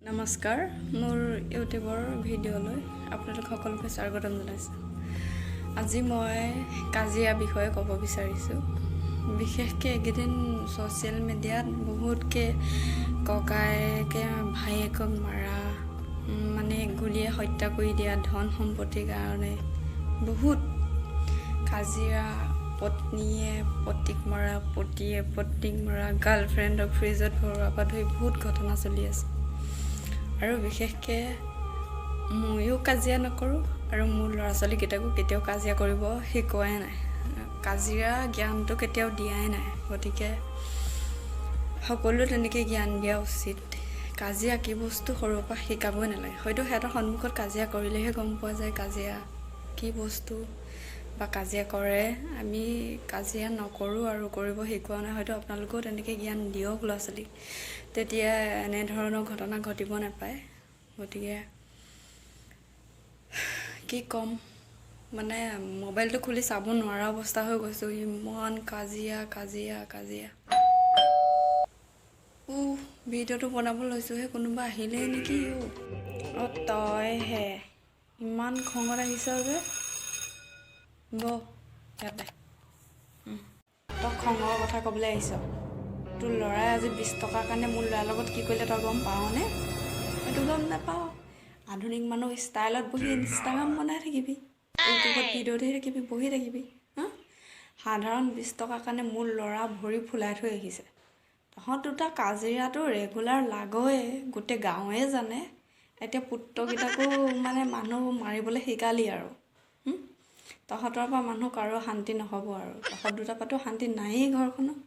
নমস্কাৰ মোৰ ইউটিউবৰ ভিডিঅ'লৈ আপোনালোক সকলোকে স্বাগতম জনাইছোঁ। আজি মই কাজিয়া বিষয়ে ক'ব বিচাৰিছোঁ। বিশেষকৈ এইকেইদিন ছ'চিয়েল মিডিয়াত বহুতকৈ ককায়েকে ভায়েকক মাৰা মানে গুলীয়ে হত্যা কৰি দিয়া ধন সম্পত্তিৰ কাৰণে বহুত কাজিয়া, পত্নীয়ে পতিক মৰা, পতিয়ে পত্নীক মৰা, গাৰ্লফ্ৰেণ্ডক ফ্ৰিজত ভৰোৱাৰ পৰা ধৰি বহুত ঘটনা চলি আছে। আৰু বিশেষকৈ ময়ো কাজিয়া নকৰোঁ আৰু মোৰ ল'ৰা ছোৱালীকেইটাকো কেতিয়াও কাজিয়া কৰিব শিকোৱাই নাই। কাজিয়া জ্ঞানটো কেতিয়াও দিয়াই নাই। গতিকে সকলো তেনেকৈ জ্ঞান দিয়া উচিত। কাজিয়া কি বস্তু সৰুৰ পৰা শিকাবই নালাগে। হয়তো সিহঁতৰ সন্মুখত কাজিয়া কৰিলেহে গম পোৱা যায় কাজিয়া কি বস্তু বা কাজিয়া কৰে। আমি কাজিয়া নকৰোঁ আৰু কৰিব শিকোৱা নাই। হয়তো আপোনালোকেও তেনেকৈ জ্ঞান দিয়ক ল'ৰা ছোৱালীক, তেতিয়া এনেধৰণৰ ঘটনা ঘটিব নাপায়। গতিকে কি ক'ম, মানে মোবাইলটো খুলি চাব নোৱাৰা অৱস্থা হৈ গৈছোঁ। ইমান কাজিয়া কাজিয়া কাজিয়া। ভিডিঅ'টো বনাব লৈছোঁহে, কোনোবা আহিলেই নেকি? তইহে ইমান খঙত আহিছ যে, ইয়াতে তই খঙৰ কথা ক'বলৈ আহিছ। তোৰ ল'ৰাই আজি 20 টকাৰ কাৰণে মোৰ ল'ৰাৰ লগত কি কৰিলে তই গম পাৱনে? সেইটো গম নাপাৱ। আধুনিক মানুহ ষ্টাইলত বহি ইনষ্টাগ্ৰাম বনাই থাকিবি, ইউটিউবত ভিডিঅ' দি থাকিবি, বহি থাকিবি। সাধাৰণ 20 টকাৰ কাৰণে মোৰ ল'ৰা ভৰি ফুলাই থৈ আহিছে। তহঁত দুটা কাজিয়াটো ৰেগুলাৰ লাগয়ে, গোটেই গাঁৱে জানে। এতিয়া পুত্ৰকেইটাকো মানে মানুহ মাৰিবলৈ শিকালি আৰু। তহঁতৰ পৰা মানুহ কাৰো শান্তি নহ'ব আৰু। তহঁত দুটাৰ পৰাতো শান্তি নায়েই ঘৰখনত।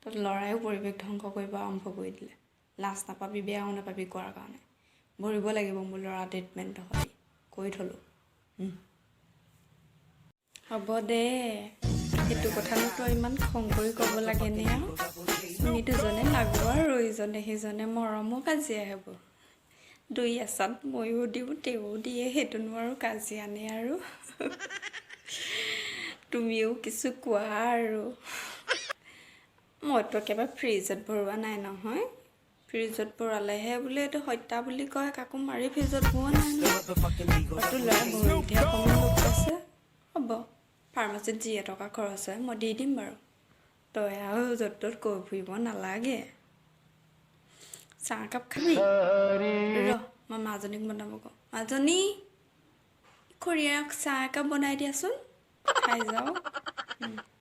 তহঁত ল'ৰায়ো পৰিৱেশ ধ্বংস কৰিব আৰম্ভ কৰি দিলে। লাজ নাপাবি, বেয়াও নাপাবি কোৱাৰ কাৰণে। ভৰিব লাগিব মোৰ ল'ৰা ট্ৰিটমেণ্ট তহঁতি কৈ থলোঁ। হ'ব দে, সেইটো কথানো তই ইমান খং কৰি ক'ব লাগেনে আৰু? আমি দুজনে লাগো আৰু ইজনে সিজনে মৰমো কাজিয়া হ'ব। দুই এচাত ময়ো দিওঁ তেও দিয়ে, সেইটোনো আৰু কাজিয়ানে আৰু। তুমিও কিছু কোৱা আৰু। মইতো একেবাৰে ফ্ৰিজত ভৰোৱা নাই নহয়। ফ্ৰিজত ভৰালেহে বোলে এইটো হত্যা বুলি কয়, কাকো মাৰি ফ্ৰিজত ভৰোৱা নাই নহয়। তোৰ ল'ৰাই ভৰিতহে অকণমান দুখ পাইছে। হ'ব, ফাৰ্মাচীত যি এটকা খৰচ হয় মই দি দিম বাৰু। তই আৰু য'ত ত'ত কৈ ফুৰিব নালাগে। চাহ একাপ খাবি? মই মাজনীক বনাব কওঁ। মাজনী, খুৰীয়েৰক চাহ একাপ বনাই দিয়াচোন, খাই যাওঁ।